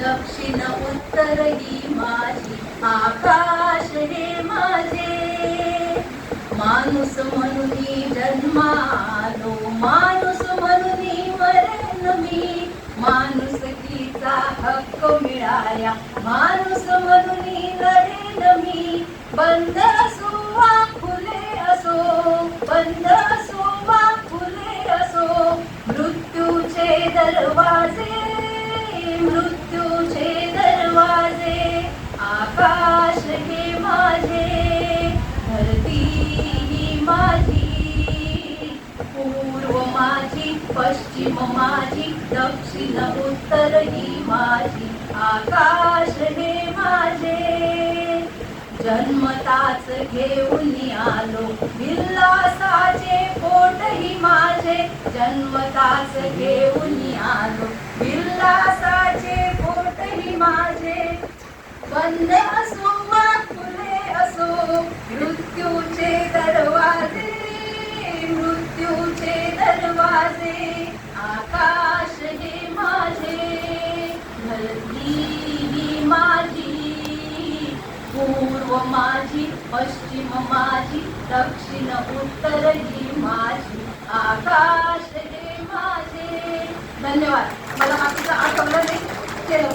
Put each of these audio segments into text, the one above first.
दक्षिण उत्तर ही माझी, आकाश हे माझे. माणूस म्हणून जन्मालो, माणूस म्हणून मरेन मी. माणुसकीचा हक्क मिळाल्या, माणूस म्हणून लढेन मी. बंद असो वा खुले असो, बंद असो वा खुले असो, मृत्यूचे दरवाजे, मृत्यूचे दरवाजे. आकाश हे माझे, धरती ही माझी. पूर्व माझी, पश्चिम माझी, दक्षिण उत्तर ही माझी. आकाश हे माझे. जन्मताच घेऊन आलो, विलासाचे पोट ही माझे. जन्मताच घेऊन आलो, विलासाचे पोट ही माझे. बंद असो वा खुले असो, मृत्यूचे दरवाजे, मृत्यूचे दरवाजे. आकाश हे माझे, धरती ही माझी. पूर्व माझी, पश्चिम माझी, दक्षिण उत्तर ही माझी. आकाश हे माझे. धन्यवाद. मला बाकीचं आठवलं नाही, केलं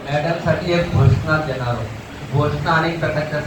मॅडम साठी एक घोषणा देणार आहोत. घोषणा अनेक प्रकारच्या